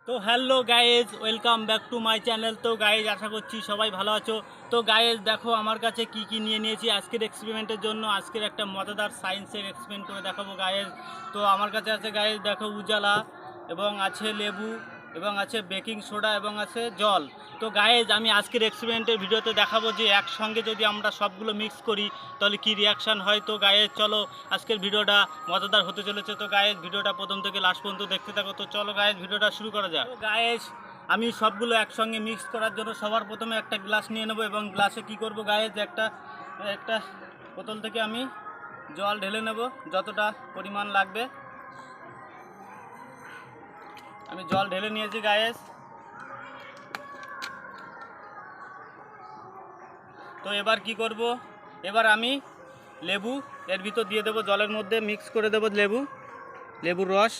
তো hello guys, welcome back to my channel. তো guys, আশা করছি সবাই ভালো আছো। তো গাইজ দেখো আমার কাছে কি কি নিয়ে নিয়েছি আজকের এক্সপেরিমেন্টের জন্য। আজকের একটা মজাদার সায়েন্সের এক্সপেরিমেন্ট করে দেখাবো গাইজ। তো আমার কাছে আছে গাইজ, দেখো উজালা, এবং আছে লেবু, এবং আছে বেকিং সোডা, এবং আছে জল। তো গাইজ আমি আজকের এক্সপেরিমেন্টের ভিডিওতে দেখাবো যে একসঙ্গে যদি আমরা সবগুলো মিক্স করি তাহলে কি রিয়াকশান হয়। তো গাইজ চলো, আজকের ভিডিওটা মজাদার হতে চলেছে। তো গাইজ ভিডিওটা প্রথম থেকে লাস্ট পর্যন্ত দেখতে থাকো। তো চলো গাইজ ভিডিওটা শুরু করা যাক। তো গাইজ আমি সবগুলো একসঙ্গে মিক্স করার জন্য সবার প্রথমে একটা গ্লাস নিয়ে নেবো, এবং গ্লাসে কি করব গাইজ, একটা একটা বোতল থেকে আমি জল ঢেলে নেব যতটা পরিমাণ লাগবে। আমি জল ঢেলে নিয়েছি গাইজ। তো এবার কি করব, এবার আমি লেবু এর ভিতর দিয়ে দেবো, জলের মধ্যে মিক্স করে দেবো লেবুর রস।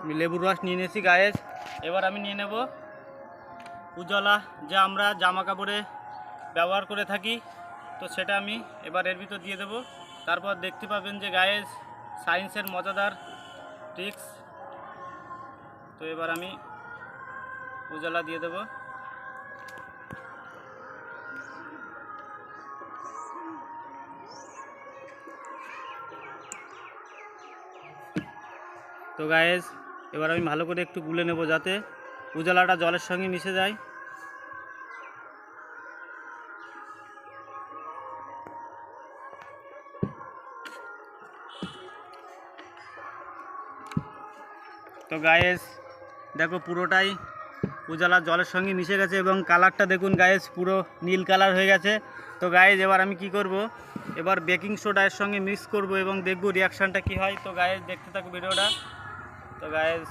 আমি লেবুর রস নিয়ে নিয়েছি গায়েস। এবার আমি নিয়ে নেব উজালা, যা আমরা জামা কাপড়ে ব্যবহার করে থাকি। তো সেটা আমি এবার এর ভিতর দিয়ে দেব। তারপর দেখতে পাবেন যে গায়েস সায়েন্সের মজাদার ট্রিক্স। তো এবার আমি উজালা দিয়ে দেব। তো গায়েস এবার আমি ভালো করে একটু গুলে নেব যাতে উজালাটা জলের সঙ্গে মিশে যায়। তো গায়েস দেখো পুরোটাই উজালা জলের সঙ্গে মিশে গেছে, এবং কালারটা দেখুন গায়েস পুরো নীল কালার হয়ে গেছে। তো গায়েস এবার আমি কি করব, এবার বেকিং সোডা এর সঙ্গে মিক্স করব এবং দেখব রিয়াকশানটা কি হয়। তো গায়েস দেখতে থাকো ভিডিওটা। তো গায়েস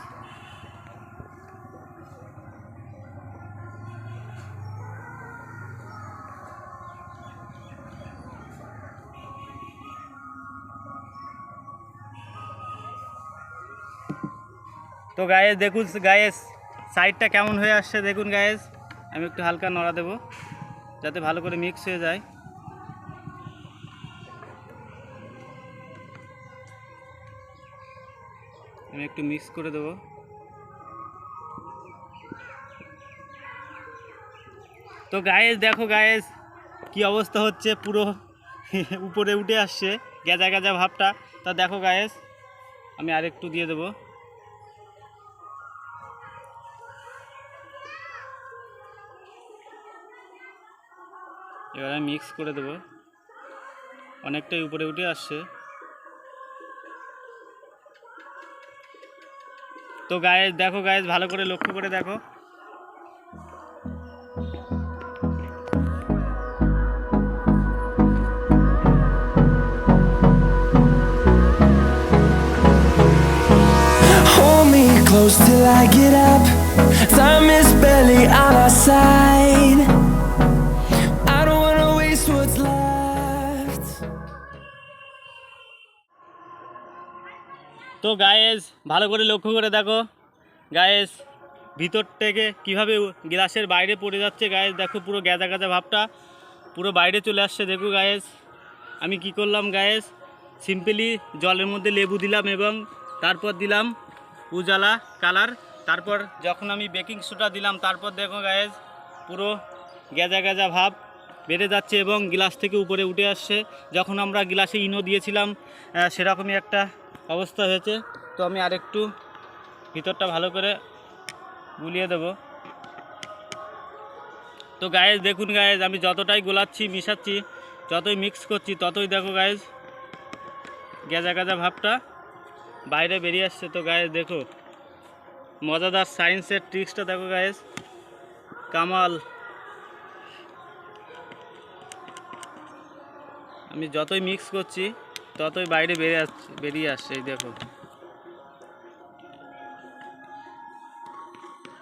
তো গায়েস দেখুন গায়েস সাইডটা কেমন হয়ে আসছে দেখুন গায়েস। আমি একটু হালকা নড়া দেব যাতে ভালো করে মিক্স হয়ে যায়। আমি একটু মিক্স করে দেব। তো গায়েস দেখো গায়েস কি অবস্থা হচ্ছে, পুরো উপরে উঠে আসছে গেজা গেজা ভাবটা। তা দেখো গায়েস আমি আরেকটু দিয়ে দেব। এবার আমি মিক্স করে দেব, অনেকটাই উপরে উঠে আসছে। তো গায়েস দেখো গায়েস ভালো করে লক্ষ্য করে দেখো। Hold me close till I get up. Time is barely on our side. I don't wanna waste what's left. তো গায়েস ভালো করে লক্ষ্য করে দেখো গায়েস ভিতর থেকে কিভাবে গ্লাসের বাইরে পড়ে যাচ্ছে। গায়েস দেখো পুরো গেজা গেজা ভাবটা পুরো বাইরে চলে আসছে। দেখো গায়েস আমি কি করলাম গায়েস, সিম্পলি জলের মধ্যে লেবু দিলাম এবং তারপর দিলাম উজালা কালার। তারপর যখন আমি বেকিং সোডা দিলাম তারপর দেখো গায়েস পুরো গেজা গেজা ভাব বেড়ে যাচ্ছে এবং গ্লাস থেকে উপরে উঠে আসছে। যখন আমরা গ্লাসে ইনো দিয়েছিলাম সেরকমই একটা অবস্থা হয়েছে। তো আমি আরেকটু ভিতরটা ভালো করে গুলিয়ে দেব। তো গায়েস দেখুন গায়েস আমি যতটাই গোলাচ্ছি মিশাচ্ছি, যতই মিক্স করছি ততই দেখো গায়েস গেজা গেজা ভাবটা বাইরে বেরিয়ে আসছে। তো গায়েস দেখো মজাদার সায়েন্সের ট্রিক্সটা দেখো গায়েস, কামাল। আমি যতই মিক্স করছি ততই বাইরে বেরিয়ে আসছে। এই দেখো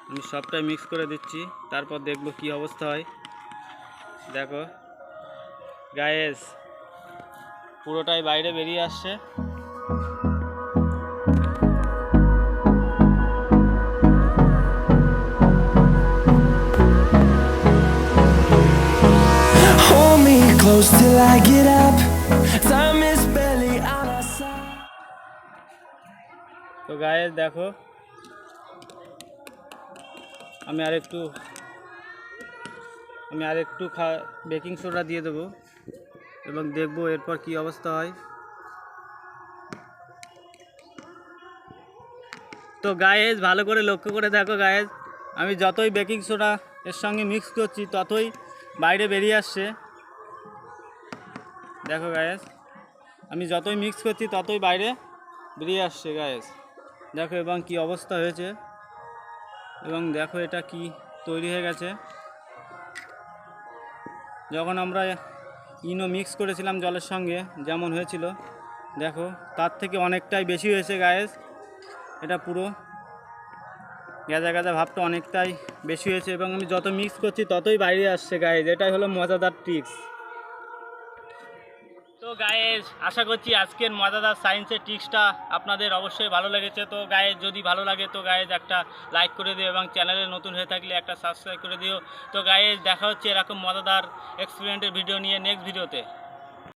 আমি সবটাই মিক্স করে দিচ্ছি, তারপর দেখব কি অবস্থা হয়। দেখো গায়েস পুরোটাই বাইরে বেরিয়ে আসছে। till I get up. Time is barely on our side. তো গাইস দেখো আমি আরেকটু বেকিং সোডা দিয়ে দেবো এবং দেখবো এরপর কি অবস্থা হয়। তো গাইস ভালো করে লক্ষ্য করে দেখো গাইস, আমি যতই বেকিং সোডা এর সঙ্গে মিক্স করছি ততই বাইরে বেরিয়ে আসছে। দেখো গাইস, আমি যতই মিক্স করছি ততই বাইরে বেরিয়ে আসছে গাইস। দেখো এবং কি অবস্থা হয়েছে, এবং দেখো এটা কি তৈরি হয়ে গেছে। যখন আমরা ইনো মিক্স করেছিলাম জলের সঙ্গে যেমন হয়েছিল, দেখো তার থেকে অনেকটাই বেশি হয়েছে গাইস। এটা পুরো গাঁজা গাঁজা ভাবটা অনেকটাই বেশি হয়েছে এবং আমি যত মিক্স করছি ততই বাইরে আসছে গাইস। এটাই হলো মজাদার ট্রিক্স। তো গাইস আশা করছি আজকের মজাদার সায়েন্সের ট্রিক্সটা আপনাদের অবশ্যই ভালো লেগেছে। তো গাইস যদি ভালো লাগে তো গাইস একটা লাইক করে দিও এবং চ্যানেলে নতুন হয়ে থাকলে একটা সাবস্ক্রাইব করে দিও। তো গাইস দেখা হচ্ছে এরকম মজাদার এক্সপেরিমেন্টের ভিডিও নিয়ে নেক্সট ভিডিওতে।